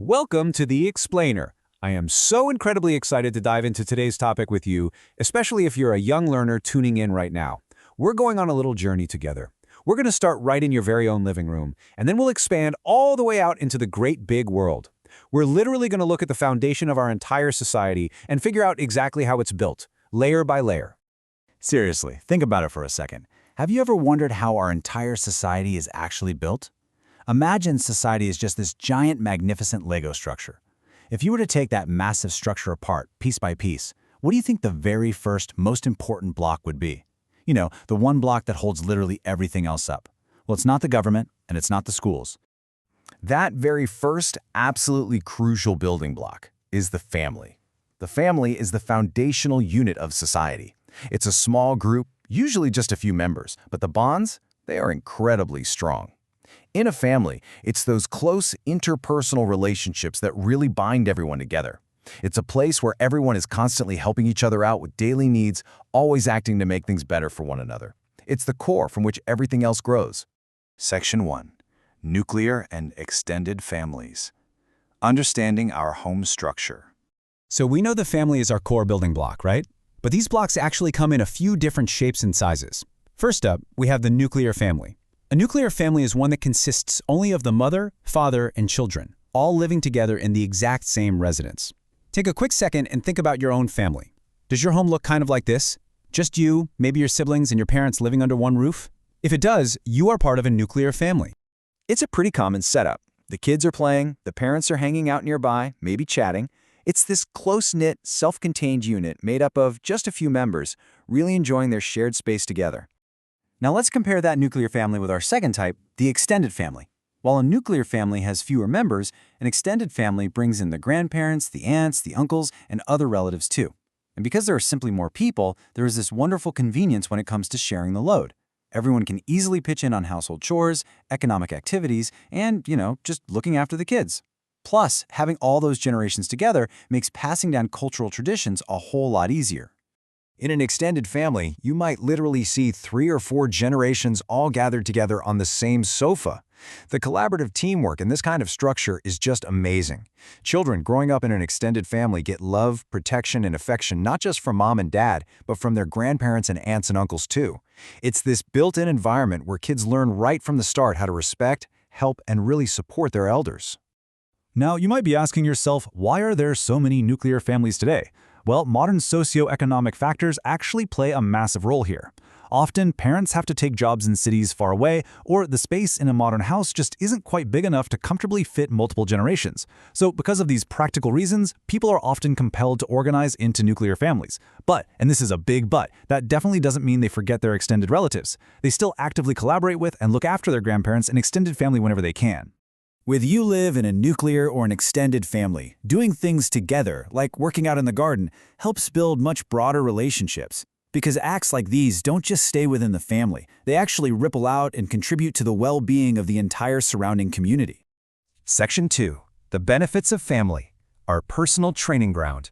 Welcome to The Explainer. I am so incredibly excited to dive into today's topic with you, especially if you're a young learner tuning in right now. We're going on a little journey together. We're going to start right in your very own living room, and then we'll expand all the way out into the great big world. We're literally going to look at the foundation of our entire society and figure out exactly how it's built, layer by layer. Seriously, think about it for a second. Have you ever wondered how our entire society is actually built? Imagine society is just this giant, magnificent Lego structure. If you were to take that massive structure apart, piece by piece, what do you think the very first, most important block would be? You know, the one block that holds literally everything else up. Well, it's not the government, and it's not the schools. That very first, absolutely crucial building block is the family. The family is the foundational unit of society. It's a small group, usually just a few members, but the bonds, they are incredibly strong. In a family, it's those close interpersonal relationships that really bind everyone together. It's a place where everyone is constantly helping each other out with daily needs, always acting to make things better for one another. It's the core from which everything else grows. Section 1. Nuclear and Extended Families. Understanding our home structure. So we know the family is our core building block, right? But these blocks actually come in a few different shapes and sizes. First up, we have the nuclear family. A nuclear family is one that consists only of the mother, father, and children, all living together in the exact same residence. Take a quick second and think about your own family. Does your home look kind of like this? Just you, maybe your siblings and your parents living under one roof? If it does, you are part of a nuclear family. It's a pretty common setup. The kids are playing, the parents are hanging out nearby, maybe chatting. It's this close-knit, self-contained unit made up of just a few members, really enjoying their shared space together. Now let's compare that nuclear family with our second type, the extended family. While a nuclear family has fewer members, an extended family brings in the grandparents, the aunts, the uncles, and other relatives too. And because there are simply more people, there is this wonderful convenience when it comes to sharing the load. Everyone can easily pitch in on household chores, economic activities, and, just looking after the kids. Plus, having all those generations together makes passing down cultural traditions a whole lot easier. In an extended family, you might literally see 3 or 4 generations all gathered together on the same sofa. The collaborative teamwork in this kind of structure is just amazing. Children growing up in an extended family get love, protection, and affection not just from mom and dad, but from their grandparents and aunts and uncles too. It's this built-in environment where kids learn right from the start how to respect, help, and really support their elders. Now, you might be asking yourself, why are there so many nuclear families today? Well, modern socioeconomic factors actually play a massive role here. Often, parents have to take jobs in cities far away, or the space in a modern house just isn't quite big enough to comfortably fit multiple generations. So because of these practical reasons, people are often compelled to organize into nuclear families. But, and this is a big but, that definitely doesn't mean they forget their extended relatives. They still actively collaborate with and look after their grandparents and extended family whenever they can. Whether you live in a nuclear or an extended family, doing things together, like working out in the garden, helps build much broader relationships. Because acts like these don't just stay within the family, they actually ripple out and contribute to the well-being of the entire surrounding community. Section 2. The benefits of family, our personal training ground.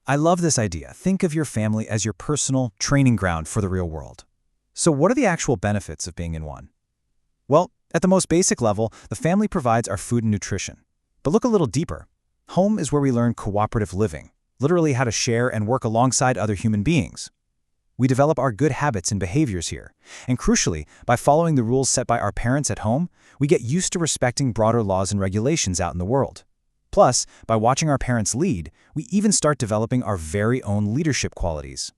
I love this idea. Think of your family as your personal training ground for the real world. So what are the actual benefits of being in one? Well, at the most basic level, the family provides our food and nutrition. But look a little deeper. Home is where we learn cooperative living, literally how to share and work alongside other human beings. We develop our good habits and behaviors here. And crucially, by following the rules set by our parents at home, we get used to respecting broader laws and regulations out in the world. Plus, by watching our parents lead, we even start developing our very own leadership qualities.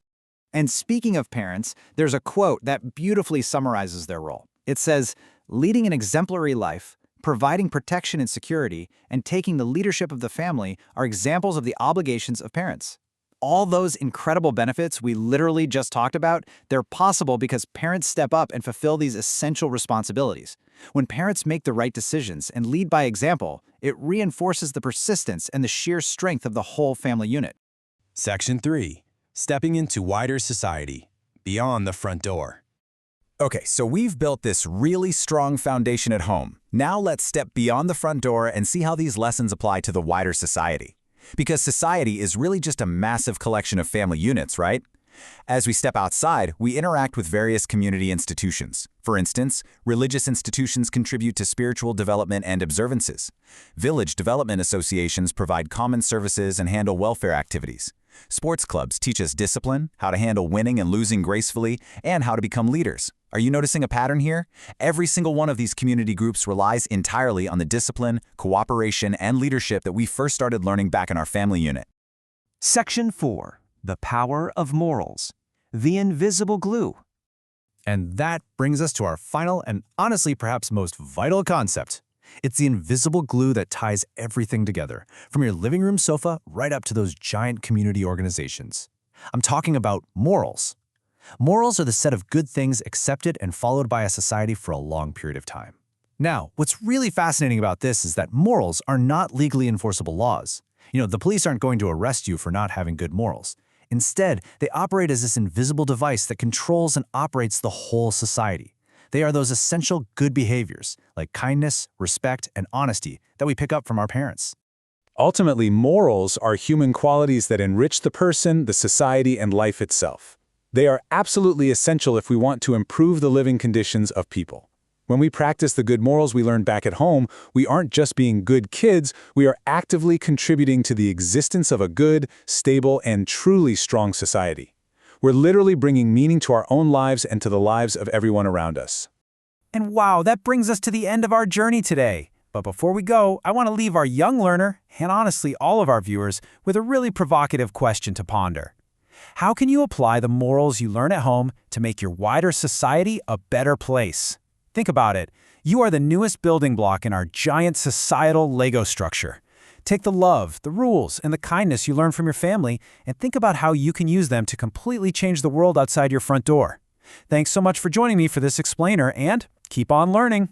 And speaking of parents, there's a quote that beautifully summarizes their role. It says, "Leading an exemplary life, providing protection and security, and taking the leadership of the family are examples of the obligations of parents." All those incredible benefits we literally just talked about, they're possible because parents step up and fulfill these essential responsibilities. When parents make the right decisions and lead by example, it reinforces the persistence and the sheer strength of the whole family unit. Section 3. Stepping into wider society, beyond the front door. Okay, so we've built this really strong foundation at home. Now let's step beyond the front door and see how these lessons apply to the wider society. Because society is really just a massive collection of family units, right? As we step outside, we interact with various community institutions. For instance, religious institutions contribute to spiritual development and observances. Village development associations provide common services and handle welfare activities. Sports clubs teach us discipline, how to handle winning and losing gracefully, and how to become leaders. Are you noticing a pattern here? Every single one of these community groups relies entirely on the discipline, cooperation, and leadership that we first started learning back in our family unit. Section 4. The Power of Morals. The Invisible Glue. And that brings us to our final and honestly perhaps most vital concept. It's the invisible glue that ties everything together, from your living room sofa right up to those giant community organizations. I'm talking about morals. Morals are the set of good things accepted and followed by a society for a long period of time. Now, what's really fascinating about this is that morals are not legally enforceable laws. The police aren't going to arrest you for not having good morals. Instead, they operate as this invisible device that controls and operates the whole society. They are those essential good behaviors, like kindness, respect, and honesty, that we pick up from our parents. Ultimately, morals are human qualities that enrich the person, the society, and life itself. They are absolutely essential if we want to improve the living conditions of people. When we practice the good morals we learned back at home, we aren't just being good kids, we are actively contributing to the existence of a good, stable, and truly strong society. We're literally bringing meaning to our own lives and to the lives of everyone around us. And wow, that brings us to the end of our journey today. But before we go, I want to leave our young learner, and honestly all of our viewers, with a really provocative question to ponder. How can you apply the morals you learn at home to make your wider society a better place? Think about it. You are the newest building block in our giant societal Lego structure. Take the love, the rules, and the kindness you learn from your family and think about how you can use them to completely change the world outside your front door. Thanks so much for joining me for this explainer, and keep on learning.